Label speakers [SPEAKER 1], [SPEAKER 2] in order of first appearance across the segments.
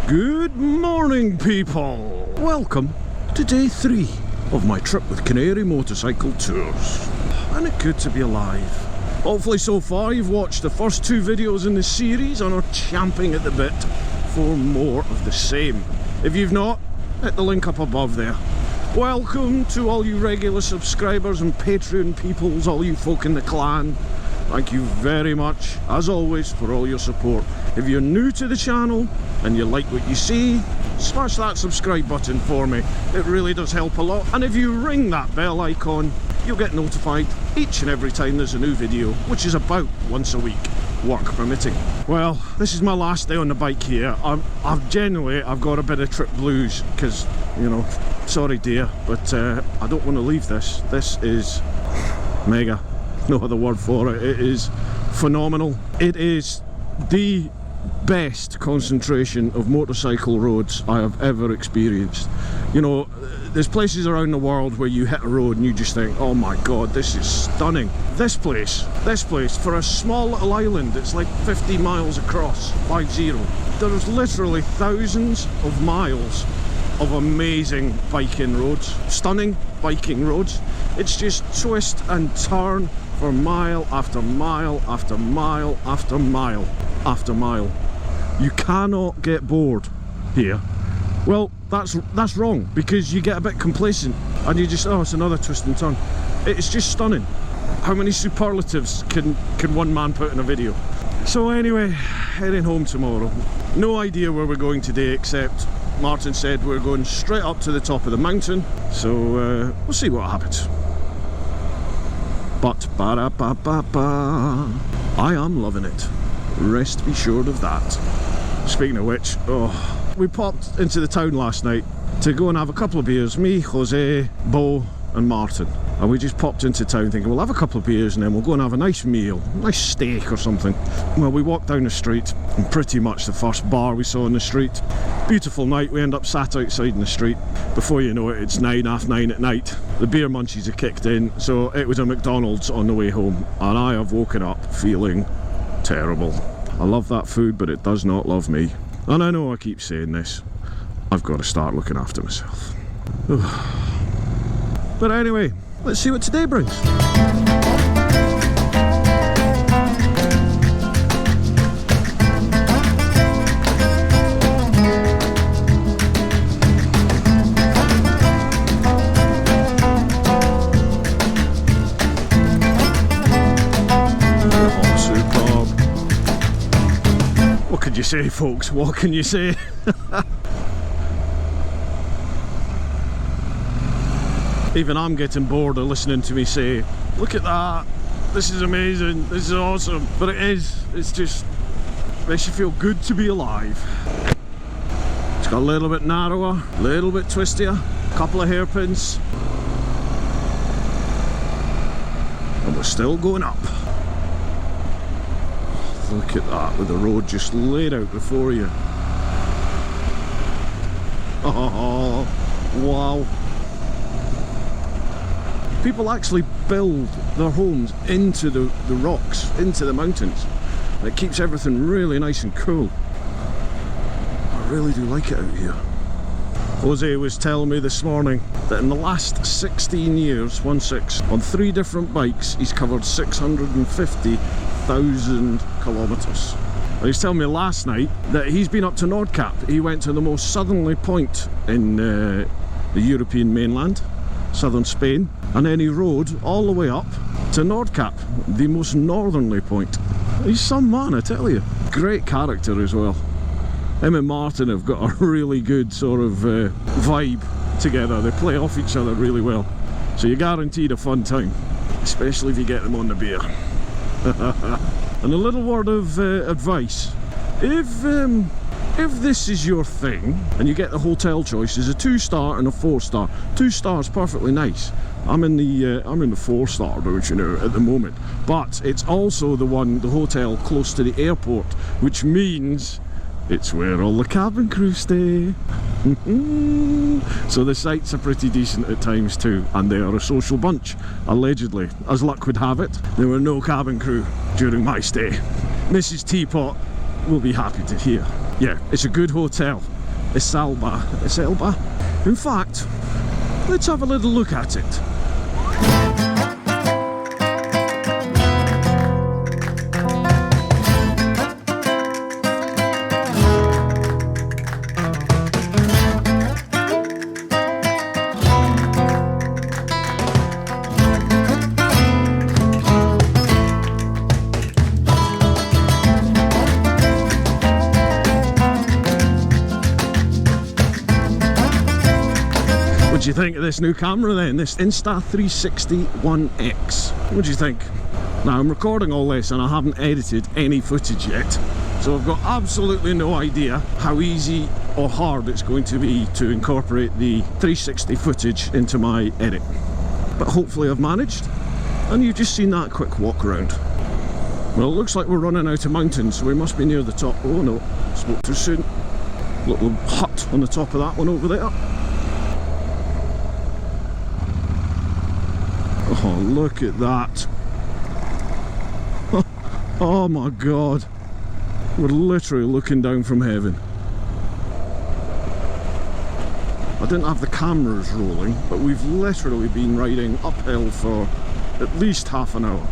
[SPEAKER 1] Good morning, people! Welcome to day 3 of my trip with Canary Motorcycle Tours. Isn't it good to be alive? Hopefully so far you've watched the first 2 videos in the series and are champing at the bit for more of the same. If you've not, hit the link up above there. Welcome to all you regular subscribers and Patreon peoples, all you folk in the clan. Thank you very much, as always, for all your support. If you're new to the channel and you like what you see, smash that subscribe button for me. It really does help a lot. And if you ring that bell icon, you'll get notified each and every time there's a new video, which is about once a week, work permitting. Well, this is my last day on the bike here. I've got a bit of trip blues because, you know, sorry dear, but I don't want to leave this. This is mega. No other word for it. It is phenomenal. It is the best concentration of motorcycle roads I have ever experienced. You know, there's places around the world where you hit a road and you just think, oh my god, this is stunning. This place, for a small little island, it's like 50 miles across, 50. There's literally thousands of miles of amazing biking roads, stunning biking roads. It's just twist and turn for mile after mile after mile after mile after mile. You cannot get bored here. Well, that's wrong, because you get a bit complacent and you just, oh, it's another twist and turn. It's just stunning. How many superlatives can one man put in a video? So anyway, heading home tomorrow. No idea where we're going today, except Martin said we're going straight up to the top of the mountain, so we'll see what happens. But I am loving it. Rest be assured of that. Speaking of which, we popped into the town last night to go and have a couple of beers. Me, Jose, Bo and Martin. And we just popped into town thinking we'll have a couple of beers and then we'll go and have a nice meal, a nice steak or something. Well, we walked down the street and pretty much the first bar we saw in the street. Beautiful night, we end up sat outside in the street. Before you know it, it's 9:30 at night. The beer munchies have kicked in, so it was a McDonald's on the way home. And I have woken up feeling terrible. I love that food, but it does not love me. And I know I keep saying this. I've got to start looking after myself. But anyway, let's see what today brings. What can you say, folks? What can you say? Even I'm getting bored of listening to me say, look at that, this is amazing, this is awesome. But it's just, makes you feel good to be alive. It's got a little bit narrower, a little bit twistier, a couple of hairpins. And we're still going up. Look at that, with the road just laid out before you. Oh, wow. People actually build their homes into the rocks, into the mountains. And it keeps everything really nice and cool. I really do like it out here. Jose was telling me this morning that in the last 16 years, 16, on 3 different bikes, he's covered 650,000 kilometres. And he's telling me last night that he's been up to Nordkap. He went to the most southerly point in the European mainland, southern Spain, and then he rode all the way up to Nordkap, the most northerly point. He's some man, I tell you. Great character as well. Him and Martin have got a really good sort of vibe together. They play off each other really well. So you're guaranteed a fun time, especially if you get them on the beer. And a little word of advice. If this is your thing and you get the hotel choice, there's a 2-star and a 4-star. 2 stars perfectly nice. I'm in the 4-star, don't you know, at the moment. But it's also the hotel close to the airport, which means it's where all the cabin crew stay. So the sights are pretty decent at times too, and they are a social bunch, allegedly. As luck would have it, there were no cabin crew during my stay. Mrs. Teapot will be happy to hear. Yeah, it's a good hotel. It's Elba. It's Elba. In fact, let's have a little look at it. What do you think of this new camera then, this Insta360 1X? What do you think? Now I'm recording all this and I haven't edited any footage yet, so I've got absolutely no idea how easy or hard it's going to be to incorporate the 360 footage into my edit. But hopefully I've managed, and you've just seen that quick walk around. Well, it looks like we're running out of mountains, so we must be near the top. Oh no, spoke too soon. Little hut on the top of that one over there. Oh, look at that. Oh my god. We're literally looking down from heaven. I didn't have the cameras rolling, but we've literally been riding uphill for at least half an hour.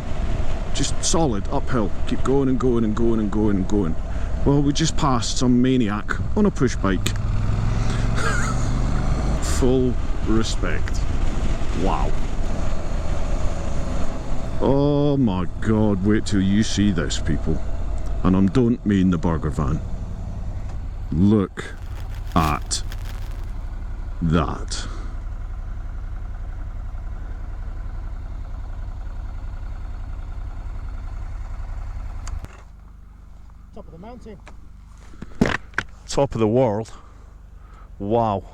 [SPEAKER 1] Just solid uphill. Keep going and going and going and going and going. Well, we just passed some maniac on a push bike. Full respect. Wow. Oh my god, wait till you see this, people. And I don't mean the burger van. Look at that.
[SPEAKER 2] Top of the mountain.
[SPEAKER 1] Top of the world. Wow.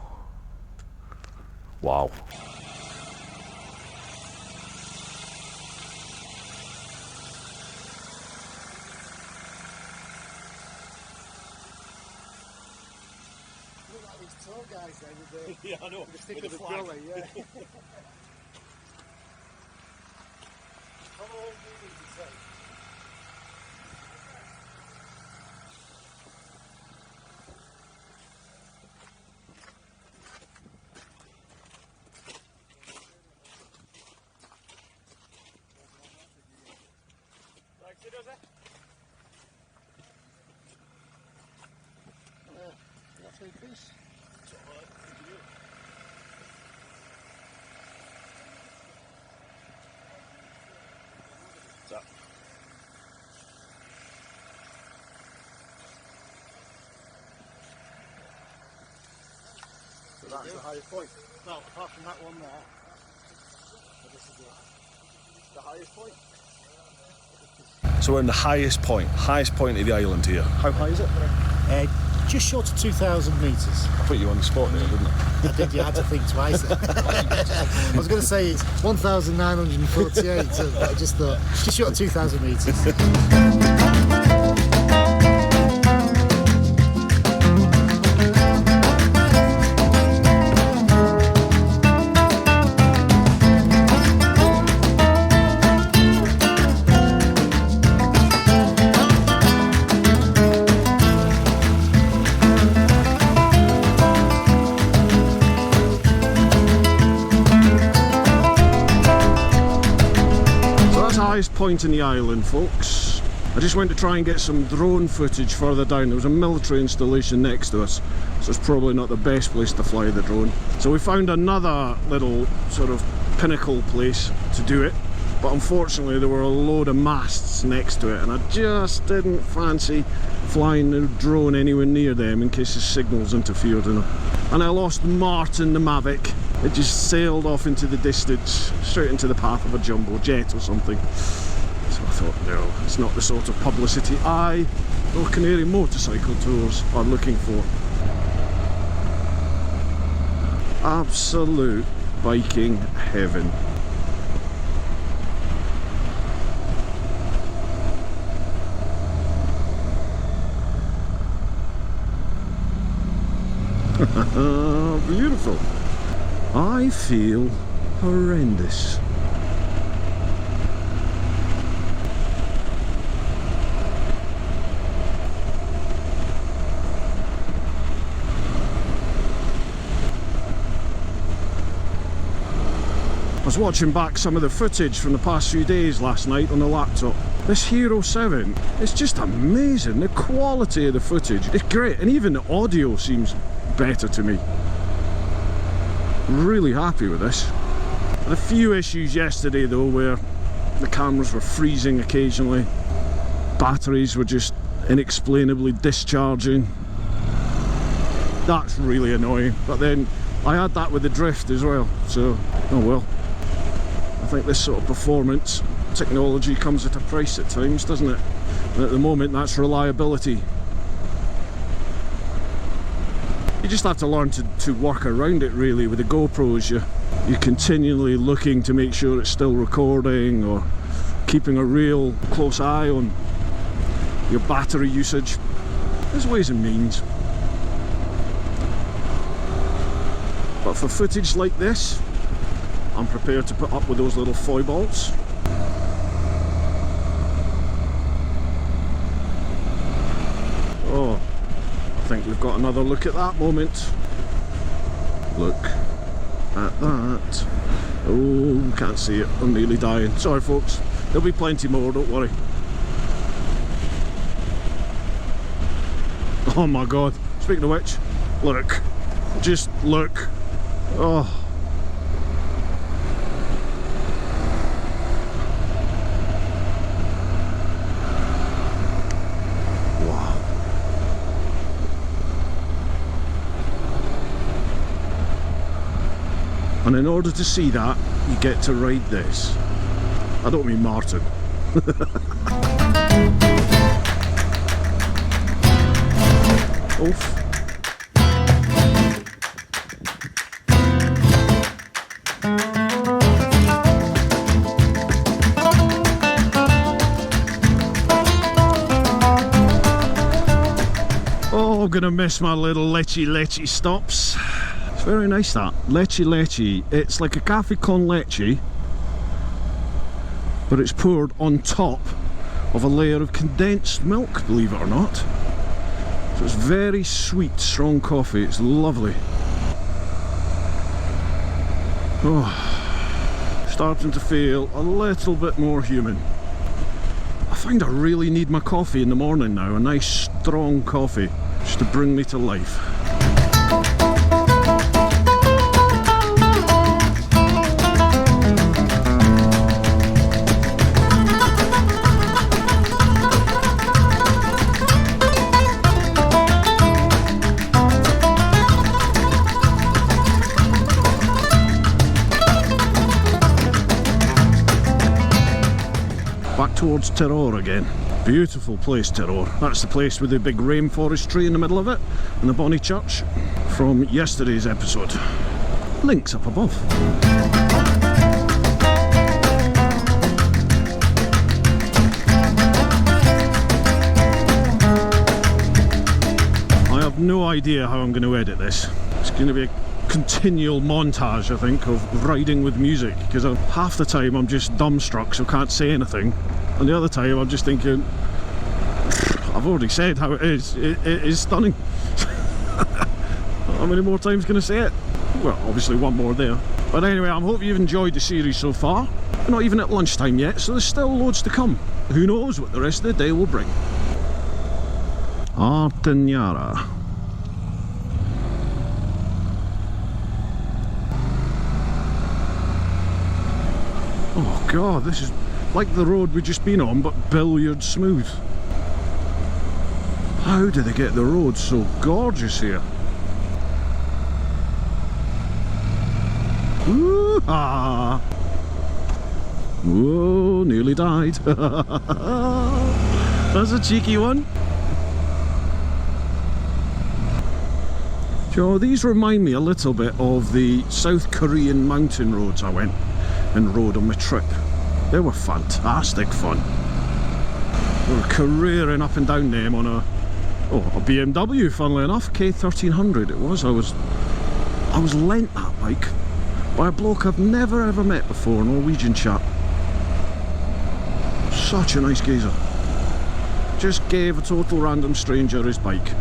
[SPEAKER 1] Wow.
[SPEAKER 2] Look like these tall guys there with the,
[SPEAKER 1] Yeah, I know.
[SPEAKER 2] with the stick
[SPEAKER 1] With
[SPEAKER 2] of
[SPEAKER 1] the
[SPEAKER 2] the
[SPEAKER 1] flag.
[SPEAKER 2] brolly, yeah. How long do you need to take? Piece.
[SPEAKER 1] So that's the highest point.
[SPEAKER 2] Well, apart from that one there. But this is
[SPEAKER 1] The highest point. So we're in the highest point of the island here. How high is it?
[SPEAKER 2] just short of 2,000 metres.
[SPEAKER 1] I put you on the spot there, didn't I?
[SPEAKER 2] I did, you had to think twice. I was going to say it's 1,948, so I just thought, just short of 2,000 metres.
[SPEAKER 1] Highest point in the island, folks. I just went to try and get some drone footage further down. There was a military installation next to us, so it's probably not the best place to fly the drone. So we found another little sort of pinnacle place to do it, but unfortunately there were a load of masts next to it, and I just didn't fancy flying the drone anywhere near them in case the signals interfered in them. And I lost Martin the Mavic. It just sailed off into the distance, straight into the path of a jumbo jet or something. So I thought, no, it's not the sort of publicity I or Canary Motorcycle Tours are looking for. Absolute biking heaven. Beautiful. I feel horrendous. was watching back some of the footage from the past few days last night on the laptop. This Hero 7, it's just amazing. The quality of the footage, it's great, and even the audio seems better to me. Really happy with this. Had a few issues yesterday though, where the cameras were freezing occasionally, batteries were just inexplicably discharging. That's really annoying, but then I had that with the drift as well, so oh well. I think this sort of performance technology comes at a price at times, doesn't it? And at the moment that's reliability. You just have to learn to work around it really. With the GoPros, you're continually looking to make sure it's still recording, or keeping a real close eye on your battery usage. There's ways and means. But for footage like this, I'm prepared to put up with those little foibles. Oh, I think we've got another look at that moment. Look at that. Oh, can't see it. I'm nearly dying. Sorry folks, there'll be plenty more, don't worry. Oh my god, speaking of which, look. Just look. Oh. Wow. And in order to see that, you get to ride this. I don't mean Martin. Oof. Oh, I'm gonna miss my little leche stops. It's very nice, that leche. It's like a cafe con leche, but it's poured on top of a layer of condensed milk, believe it or not. So it's very sweet, strong coffee. It's lovely. Oh, starting to feel a little bit more human. I find I really need my coffee in the morning now, a nice strong coffee, just to bring me to life. Back towards Terror again. Beautiful place, Terror. That's the place with the big rainforest tree in the middle of it, and the Bonnie Church from yesterday's episode. Links up above. I have no idea how I'm going to edit this. It's going to be a continual montage, I think, of riding with music, because half the time I'm just dumbstruck, so can't say anything, and the other time I'm just thinking, I've already said how it is. It is stunning. How many more times can I say it? Well, obviously one more there. But anyway, I hope you've enjoyed the series so far. We're not even at lunchtime yet, so there's still loads to come. Who knows what the rest of the day will bring. Artenyara. Oh god, this is like the road we've just been on, but billiard smooth. How do they get the road so gorgeous here? Woo-ha! Whoa, nearly died. That's a cheeky one. So these remind me a little bit of the South Korean mountain roads I went and rode on my trip. They were fantastic fun. We were careering up and down them on a BMW, funnily enough, K1300 it was. I was lent that bike by a bloke I've never ever met before, a Norwegian chap. Such a nice geezer. Just gave a total random stranger his bike.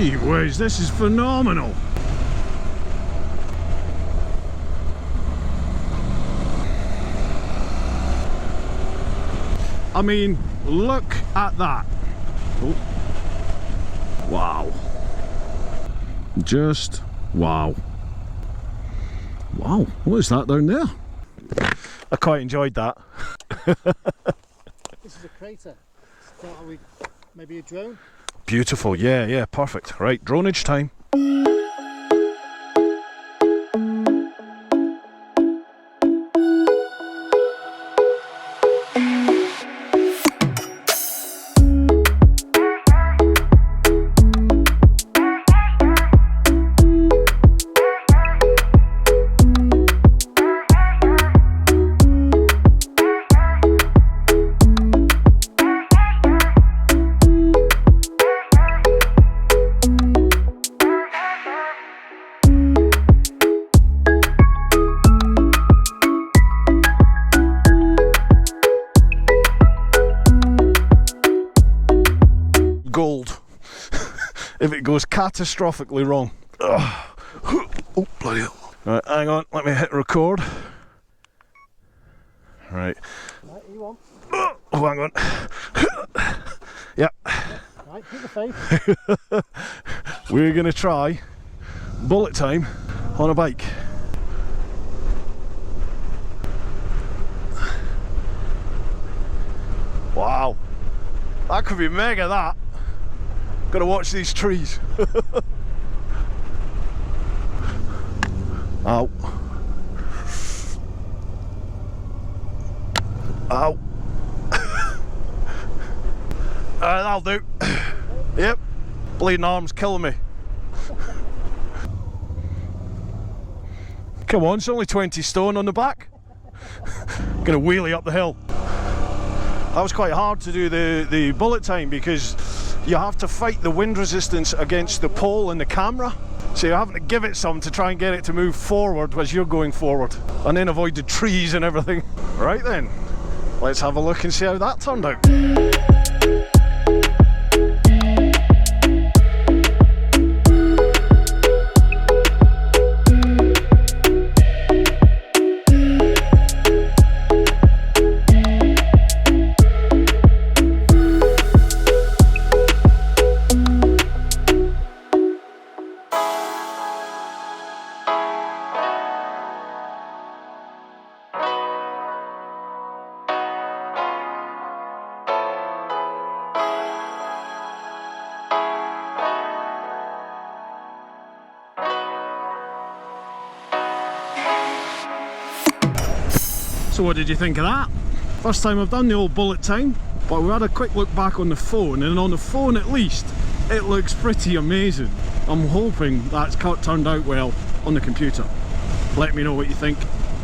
[SPEAKER 1] Gee whiz, this is phenomenal. I mean, look at that. Oh. Wow. Just wow. Wow, what is that down there? I quite enjoyed that.
[SPEAKER 2] This is a crater. So are we maybe a drone?
[SPEAKER 1] Beautiful, yeah, perfect. Right, dronage time. Gold. If it goes catastrophically wrong. Ugh. Oh, bloody hell. Right, hang on, let me hit record. Right.
[SPEAKER 2] Right, you on?
[SPEAKER 1] Oh, hang on. Yep.
[SPEAKER 2] Right, hit the face.
[SPEAKER 1] We're going to try bullet time on a bike. Wow. That could be mega, that. Gotta watch these trees. Ow. Ow. That'll do. Yep. Bleeding arm's killing me. Come on, it's only 20 stone on the back. Gonna wheelie up the hill. That was quite hard to do the bullet time because you have to fight the wind resistance against the pole and the camera. So you're having to give it some to try and get it to move forward as you're going forward. And then avoid the trees and everything. Right then, let's have a look and see how that turned out. So what did you think of that? First time I've done the old bullet time, but we had a quick look back on the phone, and on the phone at least, it looks pretty amazing. I'm hoping that's turned out well on the computer. Let me know what you think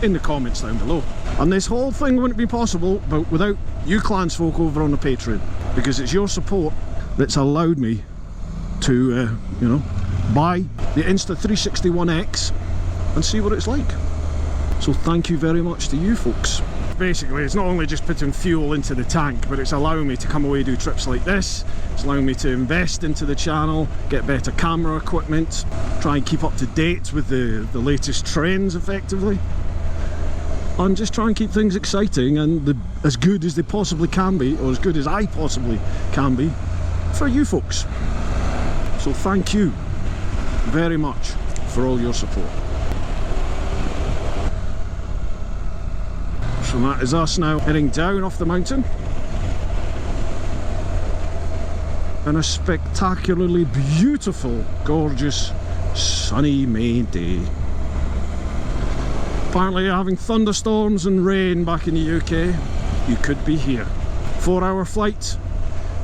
[SPEAKER 1] in the comments down below. And this whole thing wouldn't be possible but without you clansfolk over on the Patreon, because it's your support that's allowed me to, you know, buy the Insta361X and see what it's like. So thank you very much to you folks. Basically, it's not only just putting fuel into the tank, but it's allowing me to come away do trips like this. It's allowing me to invest into the channel, get better camera equipment, try and keep up to date with the latest trends effectively, and just try and keep things exciting and as good as they possibly can be, or as good as I possibly can be, for you folks. So thank you very much for all your support. So that is us now heading down off the mountain on a spectacularly beautiful, gorgeous, sunny May day. Apparently you're having thunderstorms and rain back in the UK. You could be here. 4-hour flight,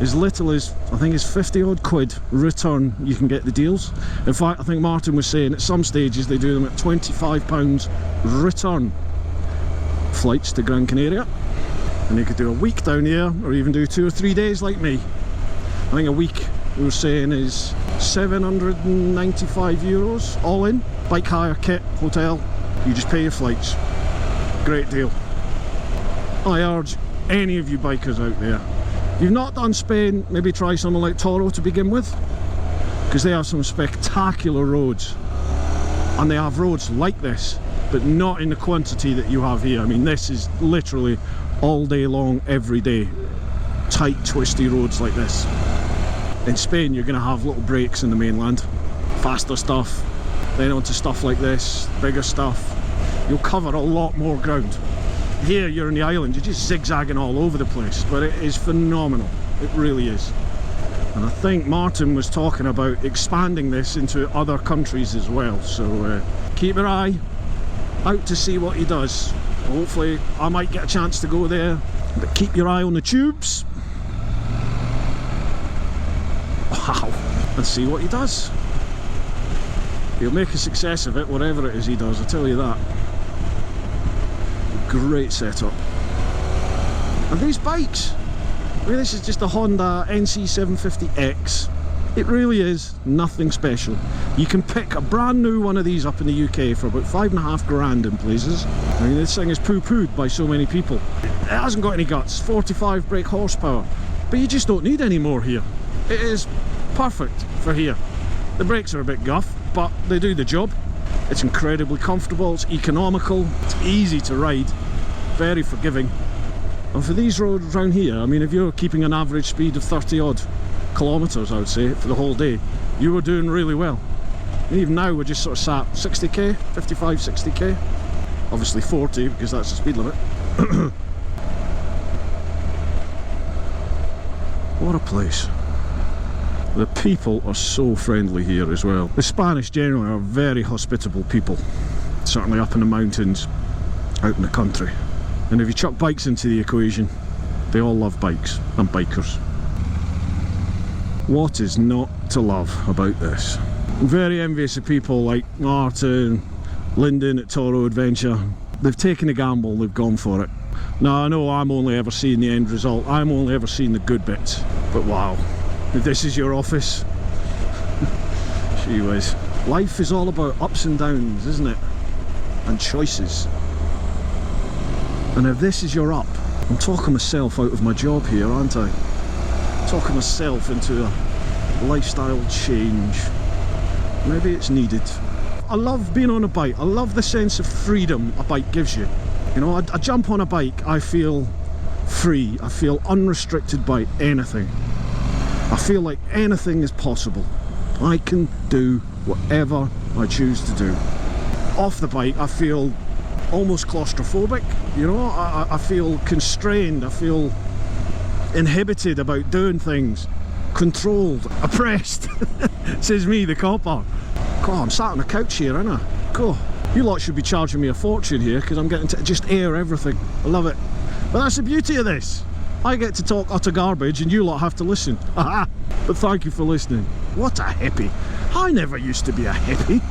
[SPEAKER 1] as little as, I think it's 50 odd quid return, you can get the deals. In fact, I think Martin was saying at some stages they do them at £25 return flights to Gran Canaria, and you could do a week down here or even do 2 or 3 days like me. I think a week we were saying is €795 all in, bike hire, kit, hotel, you just pay your flights. Great deal. I urge any of you bikers out there, if you've not done Spain, maybe try something like Toro to begin with, because they have some spectacular roads, and they have roads like this, but not in the quantity that you have here. I mean, this is literally all day long, every day, tight, twisty roads like this. In Spain, you're going to have little breaks in the mainland, faster stuff, then onto stuff like this, bigger stuff. You'll cover a lot more ground. Here, you're in the island, you're just zigzagging all over the place, but it is phenomenal. It really is. And I think Martin was talking about expanding this into other countries as well, so keep your eye out to see what he does. Hopefully I might get a chance to go there, but keep your eye on the tubes. Wow, and see what he does. He'll make a success of it, whatever it is he does, I tell you that. Great setup. And these bikes, I mean, this is just a Honda NC750X. It really is nothing special. You can pick a brand new one of these up in the UK for about $5.5 grand in places. I mean, this thing is poo-pooed by so many people. It hasn't got any guts, 45 brake horsepower, but you just don't need any more here. It is perfect for here. The brakes are a bit guff, but they do the job. It's incredibly comfortable, it's economical, it's easy to ride, very forgiving. And for these roads around here, I mean, if you're keeping an average speed of 30 odd kilometres, I would say, for the whole day, you were doing really well. And even now we're just sort of sat 60k, 55, 60k. Obviously 40 because that's the speed limit. What a place. The people are so friendly here as well. The Spanish generally are very hospitable people, certainly up in the mountains, out in the country. And if you chuck bikes into the equation, they all love bikes and bikers. What is not to love about this? I'm very envious of people like Martin, Lyndon at Toro Adventure. They've taken a gamble, they've gone for it. Now I know I'm only ever seeing the end result, I'm only ever seeing the good bits, but wow, if this is your office, gee whiz. Life is all about ups and downs, isn't it? And choices. And if this is your up, I'm talking myself out of my job here, aren't I? Talking myself into a lifestyle change. Maybe it's needed. I love being on a bike. I love the sense of freedom a bike gives you. You know, I jump on a bike, I feel free. I feel unrestricted by anything. I feel like anything is possible. I can do whatever I choose to do. Off the bike, I feel almost claustrophobic, you know, I feel constrained, I feel inhibited about doing things, controlled, oppressed, says me, the copper. God, I'm sat on a couch here, aren't I? God, you lot should be charging me a fortune here because I'm getting to just air everything. I love it. But that's the beauty of this. I get to talk utter garbage and you lot have to listen. But thank you for listening. What a hippie. I never used to be a hippie.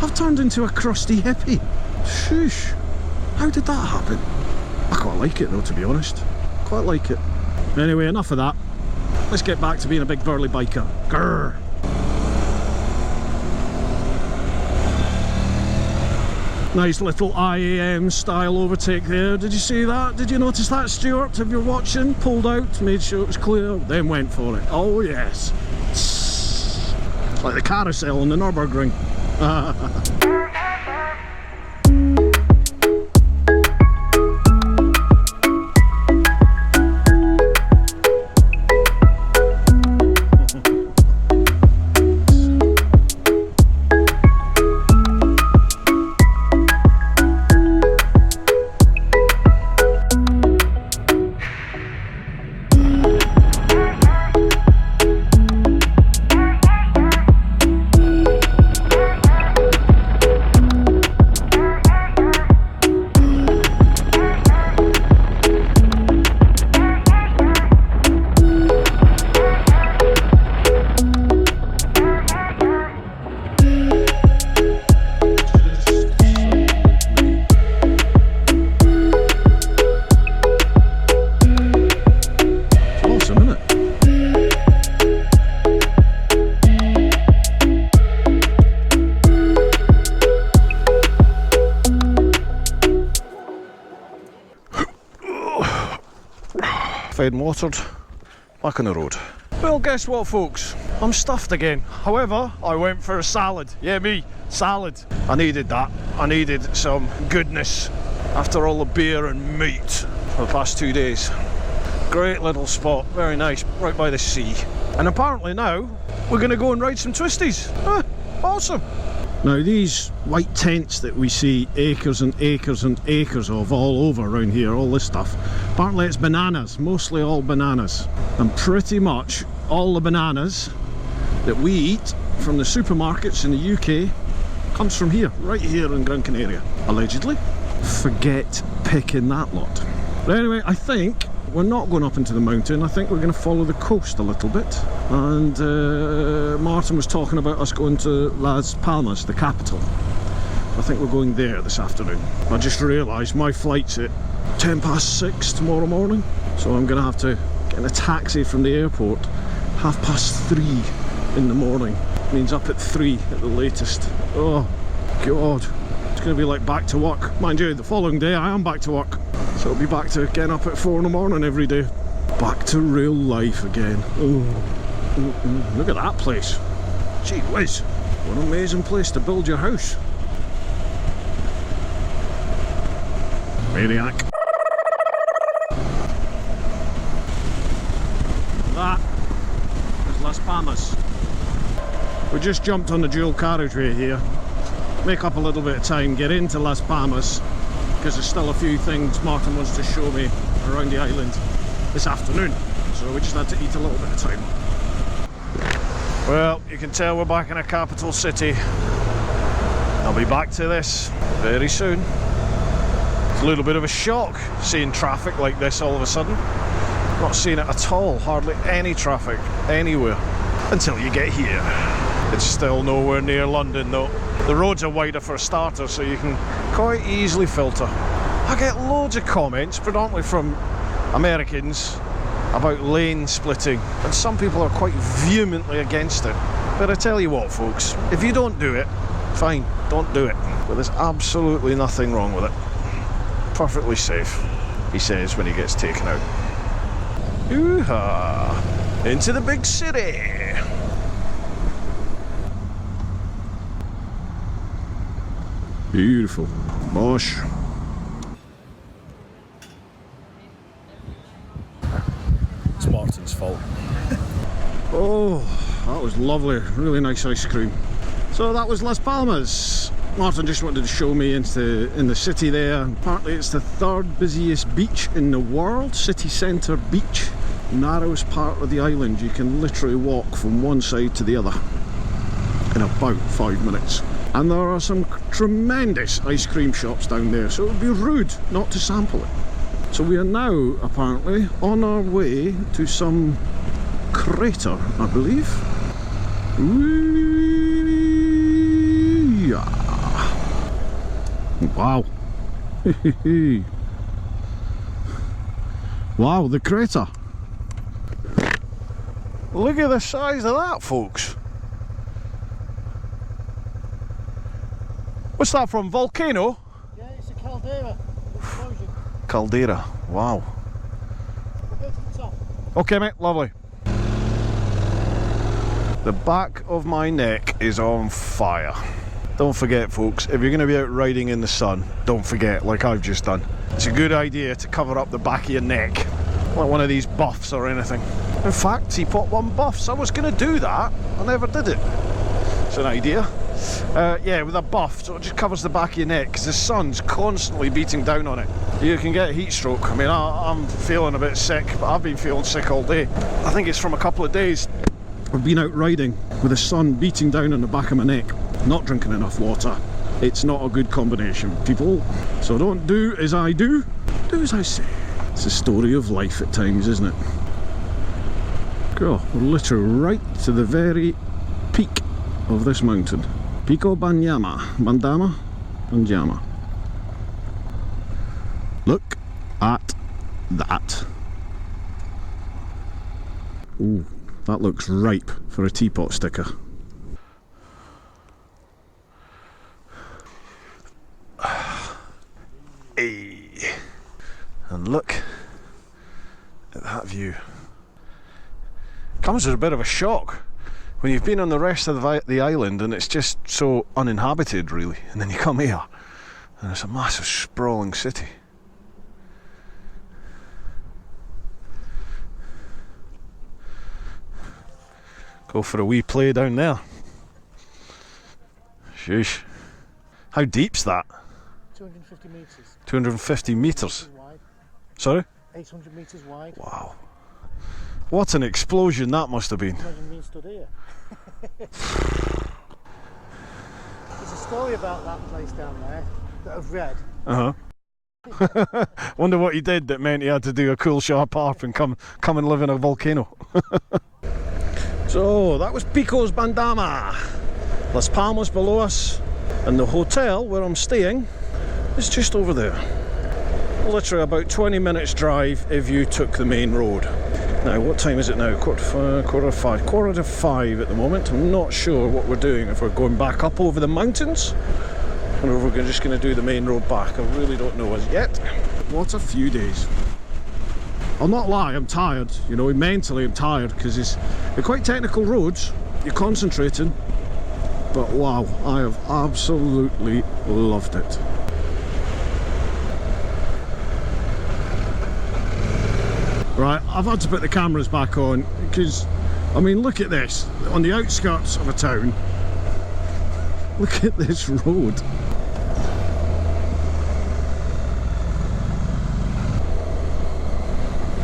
[SPEAKER 1] I've turned into a crusty hippie. Sheesh, how did that happen? I quite like it though, to be honest. Quite like it. Anyway, enough of that. Let's get back to being a big burly biker. Grrr. Nice little IAM style overtake there. Did you see that? Did you notice that, Stuart? If you're watching, pulled out, made sure it was clear, then went for it. Oh yes. It's like the carousel on the Nürburgring. Fed and watered, back on the road. Well, guess what, folks? I'm stuffed again. However, I went for a salad. Yeah, me, salad. I needed that. I needed some goodness after all the beer and meat for the past 2 days. Great little spot, very nice, right by the sea. And apparently now, we're going to go and ride some twisties. Awesome. Now these white tents that we see acres and acres and acres of all over around here, all this stuff, apparently it's bananas, mostly all bananas. And pretty much all the bananas that we eat from the supermarkets in the UK comes from here, right here in Gran Canaria, allegedly. Forget picking that lot. But anyway, I think we're not going up into the mountain. I think we're going to follow the coast a little bit. And Martin was talking about us going to Las Palmas, the capital. I think we're going there this afternoon. I just realised my flight's at 6:10 tomorrow morning. So I'm going to have to get in a taxi from the airport 3:30 in the morning. Means up at 3 at the latest. Oh, God. It's going to be like back to work. Mind you, the following day I am back to work. So I'll be back to getting up at 4 in the morning every day. Back to real life again. Oh, look at that place. Gee whiz, what an amazing place to build your house. Maniac. That is Las Palmas. We just jumped on the dual carriageway here. Make up a little bit of time, get into Las Palmas, because there's still a few things Martin wants to show me around the island this afternoon, so we just had to eat a little bit of time. Well, you can tell we're back in a capital city. I'll be back to this very soon. It's a little bit of a shock seeing traffic like this all of a sudden. Not seeing it at all, hardly any traffic anywhere until you get here. It's still nowhere near London though. The roads are wider for a starter, so you can quite easily filter. I get loads of comments, predominantly from Americans, about lane splitting, and some people are quite vehemently against it. But I tell you what, folks, if you don't do it, fine, don't do it. But there's absolutely nothing wrong with it. Perfectly safe, he says when he gets taken out. Ooh-ha! Into the big city! Beautiful. Bosh. It's Martin's fault. Oh, that was lovely. Really nice ice cream. So that was Las Palmas. Martin just wanted to show me in the city there. Apparently it's the 3rd busiest beach in the world. City centre beach. Narrowest part of the island. You can literally walk from one side to the other in about 5 minutes. And there are some tremendous ice cream shops down there, so it would be rude not to sample it. So we are now apparently on our way to some crater, I believe. Wow. Wow, the crater. Look at the size of that, folks. What's that from? Volcano?
[SPEAKER 2] Yeah, it's a caldera. Explosion.
[SPEAKER 1] Caldera, wow.
[SPEAKER 2] We'll go to the top.
[SPEAKER 1] Okay, mate, lovely. The back of my neck is on fire. Don't forget, folks, if you're going to be out riding in the sun, don't forget, like I've just done, it's a good idea to cover up the back of your neck, like one of these buffs or anything. In fact, TeapotOne buffs, I was going to do that, I never did it. It's an idea. Yeah, with a buff, so it just covers the back of your neck, because the sun's constantly beating down on it. You can get heat stroke. I mean, I'm feeling a bit sick, but I've been feeling sick all day. I think it's from a couple of days. I've been out riding with the sun beating down on the back of my neck, not drinking enough water. It's not a good combination, people. So don't do as I do, do as I say. It's a story of life at times, isn't it? Cool, we're literally right to the very peak of this mountain. Pico Bandama. Look at that. Ooh, that looks ripe for a teapot sticker. Hey. And look at that view. Comes as a bit of a shock. when you've been on the rest of the island and it's just so uninhabited really, and then you come here and it's a massive sprawling city. Go for a wee play down there. Sheesh. How deep's that?
[SPEAKER 2] 250 metres.
[SPEAKER 1] 250 metres?
[SPEAKER 2] Wide.
[SPEAKER 1] Sorry?
[SPEAKER 2] 800 metres wide.
[SPEAKER 1] Wow. What an explosion that must have been.
[SPEAKER 2] Imagine being stood here. There's a story about that place down there that I've read.
[SPEAKER 1] Uh-huh. Wonder what he did that meant he had to do a cool sharp harp and come and live in a volcano. So that was Pico's Bandama. Las Palmas below us, and the hotel where I'm staying is just over there. Literally about 20 minutes drive if you took the main road. Now what time is it now? Quarter to five at the moment. I'm not sure what we're doing, if we're going back up over the mountains or if we're just going to do the main road back. I really don't know as yet. What a few days. I'll not lie, I'm tired, you know, mentally I'm tired because they're quite technical roads, you're concentrating, but wow, I have absolutely loved it. Right, I've had to put the cameras back on because, I mean, look at this, on the outskirts of a town, look at this road.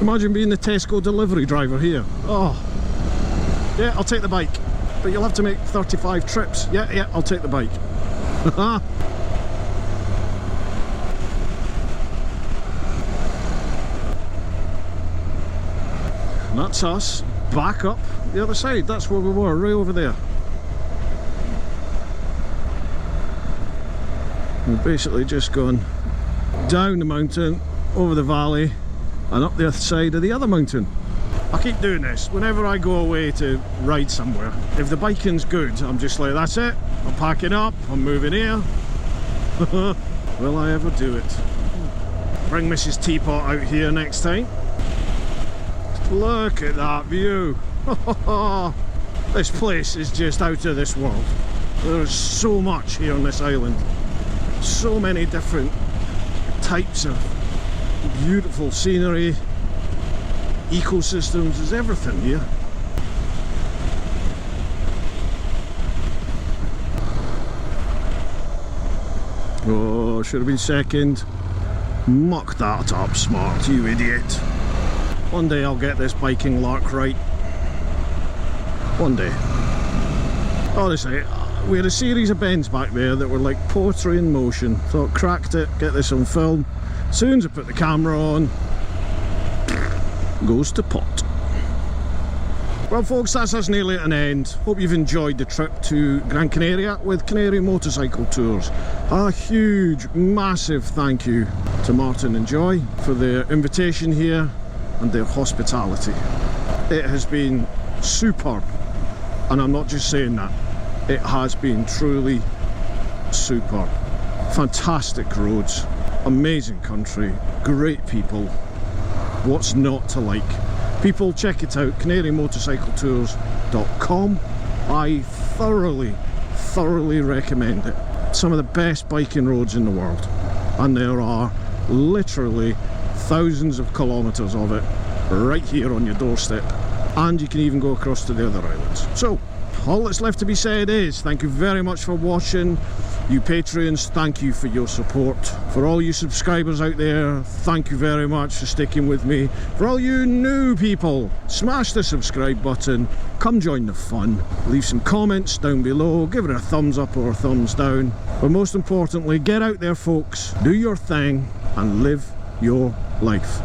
[SPEAKER 1] Imagine being the Tesco delivery driver here. Oh, yeah, I'll take the bike, but you'll have to make 35 trips. Yeah, I'll take the bike. And that's us back up the other side. That's where we were, right over there. We've basically just gone down the mountain, over the valley, and up the other side of the other mountain. I keep doing this whenever I go away to ride somewhere. If the biking's good, I'm just like, that's it, I'm packing up, I'm moving here. Will I ever do it? Bring Mrs. Teapot out here next time. Look at that view. This place is just out of this world. There's so much here on this island. So many different types of beautiful scenery, ecosystems, there's everything here. Oh, should have been second. Muck that up, smart, you idiot. One day I'll get this biking lark right. One day. Honestly, we had a series of bends back there that were like poetry in motion. Thought, cracked it, get this on film. As soon as I put the camera on, goes to pot. Well folks, that's us nearly at an end. Hope you've enjoyed the trip to Gran Canaria with Canary Motorcycle Tours. A huge, massive thank you to Martin and Joy for their invitation here and their hospitality. It has been superb, and I'm not just saying that. It has been truly superb. Fantastic roads, amazing country, great people. What's not to like? People, check it out, canarymotorcycletours.com. I thoroughly recommend it. Some of the best biking roads in the world, and there are literally thousands of kilometers of it right here on your doorstep, and you can even go across to the other islands. So all that's left to be said is thank you very much for watching. You Patreons, thank you for your support. For all you subscribers out there, thank you very much for sticking with me. For all you new people, smash the subscribe button, come join the fun. Leave some comments down below, give it a thumbs up or a thumbs down. But most importantly, get out there folks, do your thing and live your life.